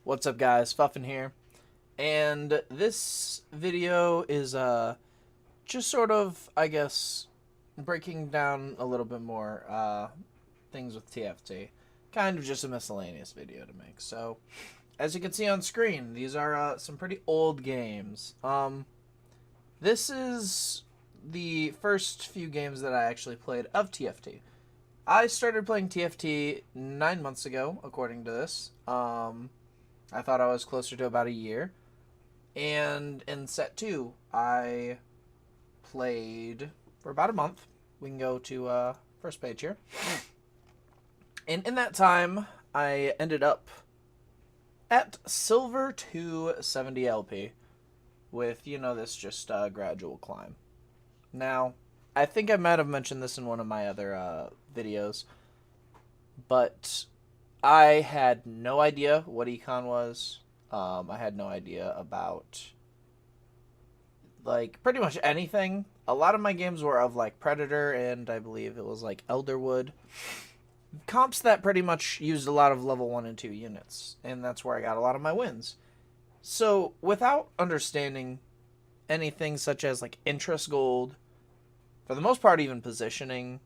What's up, guys? Fuffin here, and this video is just sort of, I guess, breaking down a little bit more things with TFT. Kind of just a miscellaneous video to make. So, as you can see on screen, these are some pretty old games. This is the first few games that I actually played of TFT. I started playing TFT 9 months ago, according to this. I thought I was closer to about a year. And in set 2, I played for about a month. We can go to first page here. And in that time, I ended up at Silver 270 LP with, this just gradual climb. Now, I think I might have mentioned this in one of my other videos, but I had no idea what econ was. I had no idea about, pretty much anything. A lot of my games were of, Predator, and I believe it was, Elderwood. Comps that pretty much used a lot of level 1 and 2 units, and that's where I got a lot of my wins. So, without understanding anything such as, interest gold, for the most part even positioning,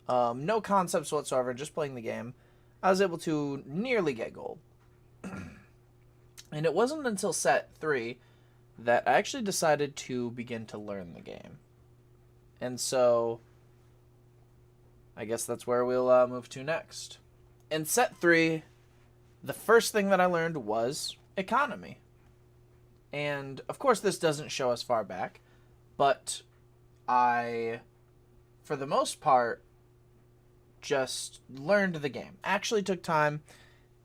no concepts whatsoever, just playing the game, I was able to nearly get gold. And it wasn't until set 3 that I actually decided to begin to learn the game. And so, I guess that's where we'll move to next. In set 3, the first thing that I learned was economy. And, of course, this doesn't show us far back, but I, for the most part, just learned the game. Actually took time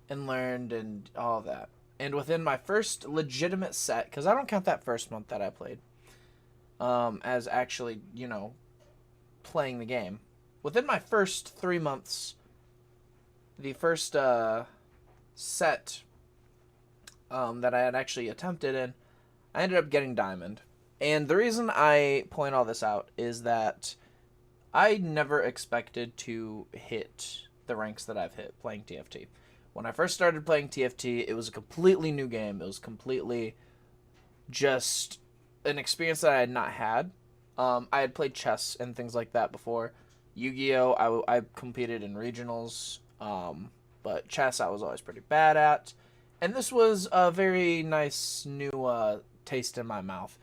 and learned and all of that. And within my first legitimate set, because I don't count that first month that I played as actually, playing the game. Within my first 3 months, the first set that I had actually attempted in, I ended up getting diamond. And the reason I point all this out is that I never expected to hit the ranks that I've hit playing TFT. When I first started playing TFT, it was a completely new game. It was completely just an experience that I had not had. I had played chess and things like that before. Yu-Gi-Oh! I competed in regionals, but chess I was always pretty bad at. And this was a very nice new taste in my mouth,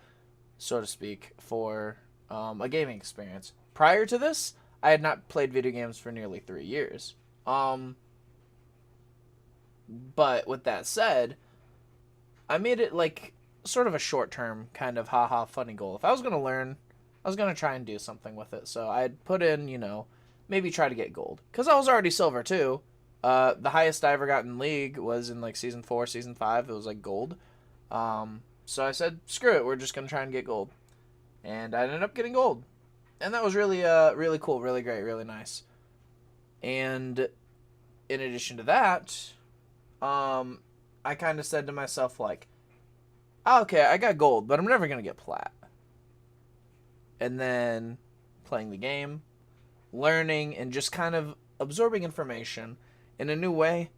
so to speak, for a gaming experience. Prior to this, I had not played video games for nearly 3 years. But with that said, I made it sort of a short-term kind of haha funny goal. If I was going to learn, I was going to try and do something with it. So I'd put in, maybe try to get gold. Because I was already silver too. The highest I ever got in League was in Season 4, Season 5. It was gold. So I said, screw it, we're just going to try and get gold. And I ended up getting gold. And that was really, really cool, really great, really nice. And in addition to that, I kind of said to myself, oh, okay, I got gold, but I'm never going to get plat. And then playing the game, learning, and just kind of absorbing information in a new way,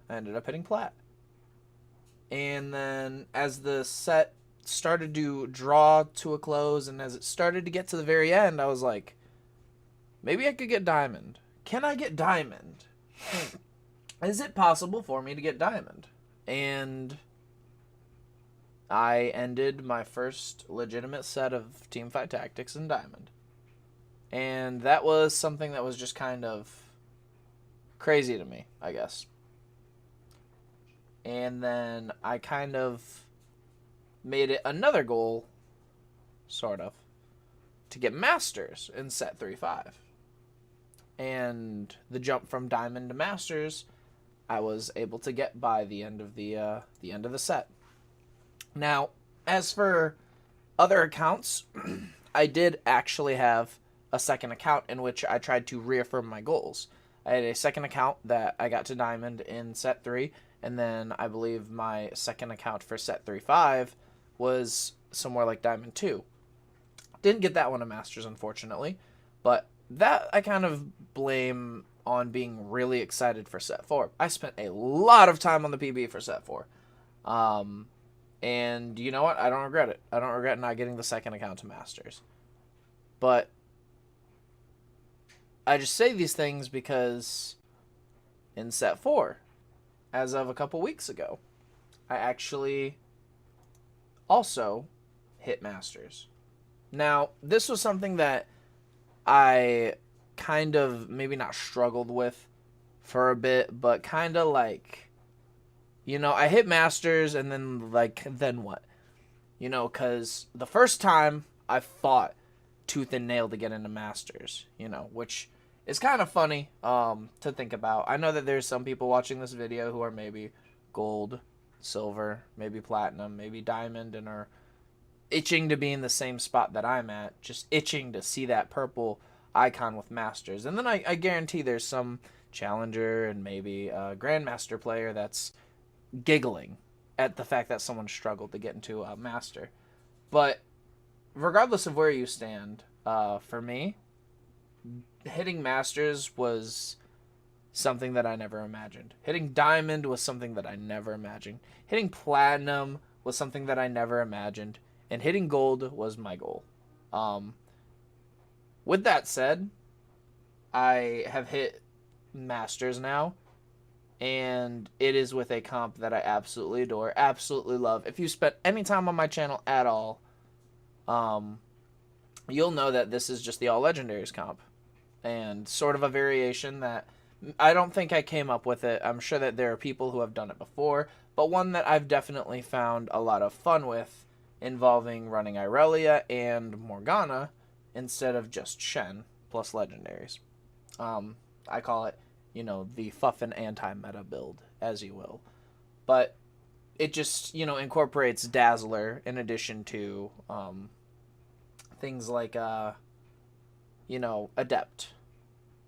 I ended up hitting plat. And then as the set started to draw to a close, and as it started to get to the very end, I was like, maybe I could get diamond. Can I get diamond? Is it possible for me to get diamond? And I ended my first legitimate set of TeamFight tactics in diamond. And that was something that was just kind of crazy to me, I guess. And then I kind of made it another goal, sort of, to get masters in set 3-5. And the jump from diamond to masters, I was able to get by the end of the set. Now, as for other accounts, I did actually have a second account in which I tried to reaffirm my goals. I had a second account that I got to diamond in set 3, and then I believe my second account for set 3-5 was somewhere like diamond 2. Didn't get that one to masters, unfortunately, but that I kind of blame on being really excited for set 4. I spent a lot of time on the PB for set 4. And you know what? I don't regret it. I don't regret not getting the second account to Masters. But I just say these things because in set 4, as of a couple weeks ago, I actually also hit Masters. Now, this was something that I kind of maybe not struggled with for a bit, but kind of like, I hit Masters and then then what? Because the first time I fought tooth and nail to get into Masters, which is kind of funny to think about. I know that there's some people watching this video who are maybe gold, silver, maybe platinum, maybe diamond, and are itching to be in the same spot that I'm at, just itching to see that purple icon with Masters. And then I guarantee there's some challenger and maybe a grandmaster player that's giggling at the fact that someone struggled to get into a master. But regardless of where you stand, for me, hitting Masters was something that I never imagined. Hitting diamond was something that I never imagined. Hitting platinum was something that I never imagined. And hitting gold was my goal. With that said, I have hit Masters now, and it is with a comp that I absolutely adore, absolutely love. If you spent any time on my channel at all, you'll know that this is just the All Legendaries comp, and sort of a variation that I don't think I came up with it. I'm sure that there are people who have done it before, but one that I've definitely found a lot of fun with, involving running Irelia and Morgana instead of just Shen plus legendaries. I call it, the fuffin' anti-meta build, as you will. But it just, incorporates Dazzler in addition to things like, Adept.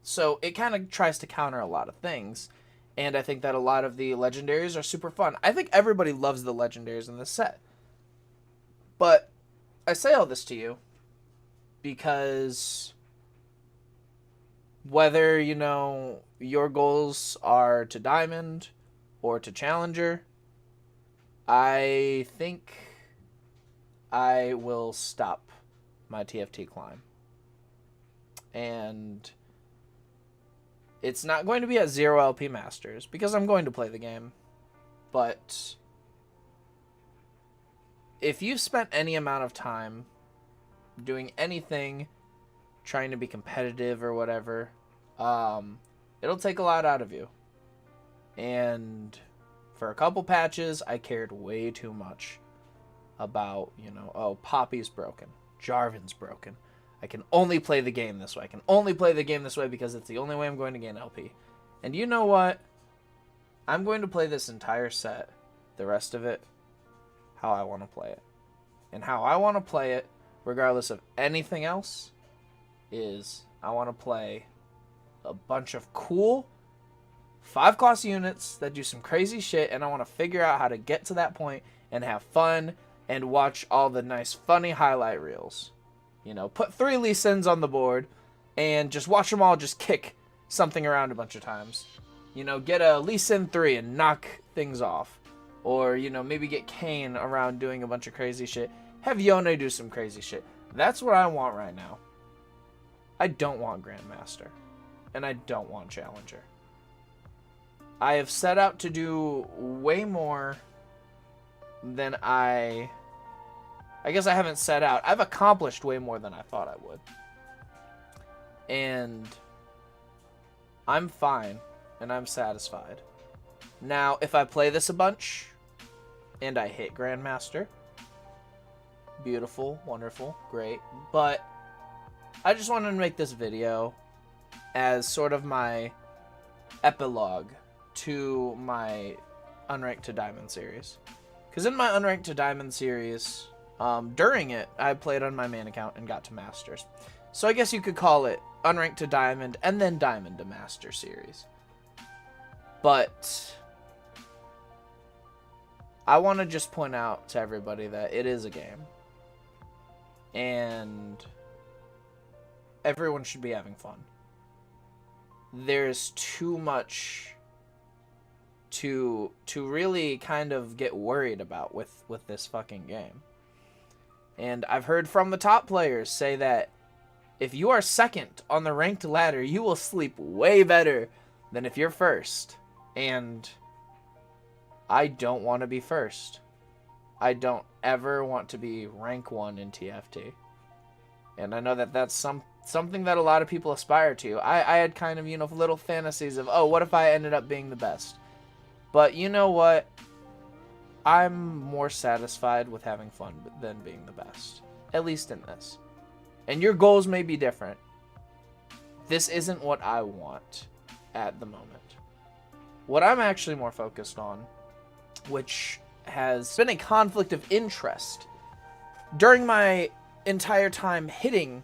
So it kind of tries to counter a lot of things. And I think that a lot of the legendaries are super fun. I think everybody loves the legendaries in this set. But I say all this to you because whether, your goals are to Diamond or to Challenger, I think I will stop my TFT climb. And it's not going to be at 0 LP Masters because I'm going to play the game. But if you've spent any amount of time doing anything, trying to be competitive or whatever, it'll take a lot out of you. And for a couple patches, I cared way too much about, oh, Poppy's broken, Jarvan's broken. I can only play the game this way. I can only play the game this way because it's the only way I'm going to gain LP. And you know what? I'm going to play this entire set, the rest of it, how I want to play it. And how I want to play it, regardless of anything else, is I want to play a bunch of cool 5-cost units that do some crazy shit, and I want to figure out how to get to that point and have fun and watch all the nice, funny highlight reels. Put 3 Lee Sins on the board and just watch them all just kick something around a bunch of times. Get a Lee Sin 3 and knock things off. Or, maybe get Kane around doing a bunch of crazy shit. Have Yone do some crazy shit. That's what I want right now. I don't want Grandmaster. And I don't want Challenger. I have set out to do way more than I guess I haven't set out. I've accomplished way more than I thought I would. And I'm fine. And I'm satisfied. Now, if I play this a bunch and I hit Grandmaster, beautiful, wonderful, great. But I just wanted to make this video as sort of my epilogue to my Unranked to Diamond series. Because in my Unranked to Diamond series, during it, I played on my main account and got to Masters. So I guess you could call it Unranked to Diamond and then Diamond to Master series. But I want to just point out to everybody that it is a game. And everyone should be having fun. There's too much to really kind of get worried about with this fucking game. And I've heard from the top players say that if you are second on the ranked ladder, you will sleep way better than if you're first. And I don't want to be first. I don't ever want to be rank 1 in TFT. And I know that that's something that a lot of people aspire to. I had kind of, little fantasies of, oh, what if I ended up being the best? But you know what? I'm more satisfied with having fun than being the best. At least in this. And your goals may be different. This isn't what I want at the moment. What I'm actually more focused on, which has been a conflict of interest during my entire time hitting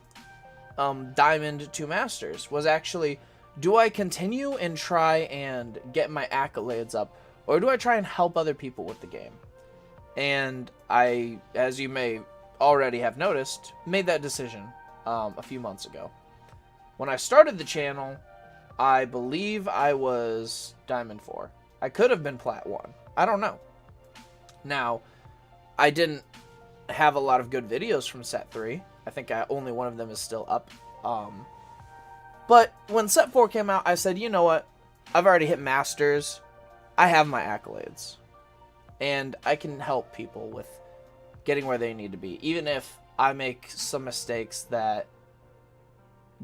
Diamond to Masters, was actually, do I continue and try and get my accolades up, or do I try and help other people with the game? And I, as you may already have noticed, made that decision a few months ago. When I started the channel, I believe I was Diamond 4. I could have been Plat 1. I don't know. Now, I didn't have a lot of good videos from Set 3. I think only one of them is still up. But when Set 4 came out, I said, you know what? I've already hit Masters. I have my accolades. And I can help people with getting where they need to be. Even if I make some mistakes that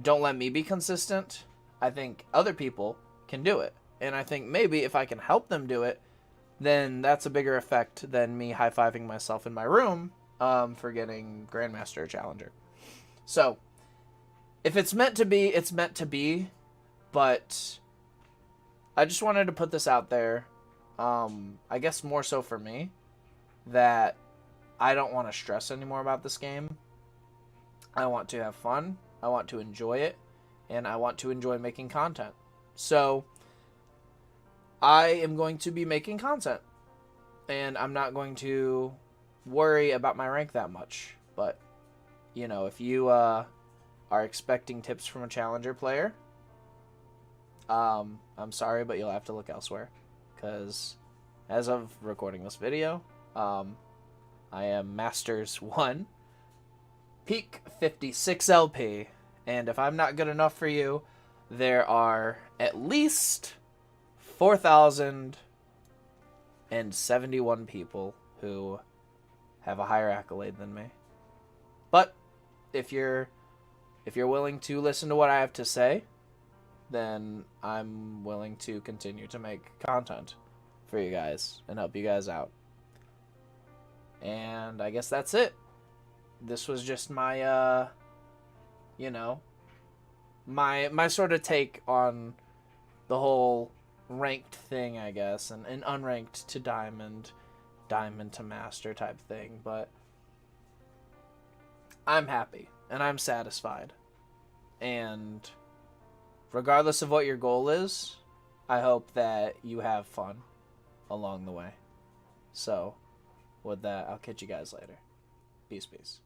don't let me be consistent, I think other people can do it. And I think maybe if I can help them do it, then that's a bigger effect than me high-fiving myself in my room for getting Grandmaster or Challenger. So, if it's meant to be, it's meant to be. But I just wanted to put this out there. I guess more so for me, that I don't want to stress anymore about this game. I want to have fun. I want to enjoy it. And I want to enjoy making content. So, I am going to be making content. And I'm not going to worry about my rank that much. But, if you are expecting tips from a Challenger player, I'm sorry, but you'll have to look elsewhere. Because as of recording this video, I am Masters 1, Peak 56 LP. And if I'm not good enough for you, there are at least 4,071 people who have a higher accolade than me. But if you're willing to listen to what I have to say, then I'm willing to continue to make content for you guys and help you guys out. And I guess that's it. This was just my my sort of take on the whole ranked thing, I guess, and unranked to diamond to master type thing. But I'm happy and I'm satisfied. And regardless of what your goal is, I hope that you have fun along the way. So, with that, I'll catch you guys later. Peace, peace.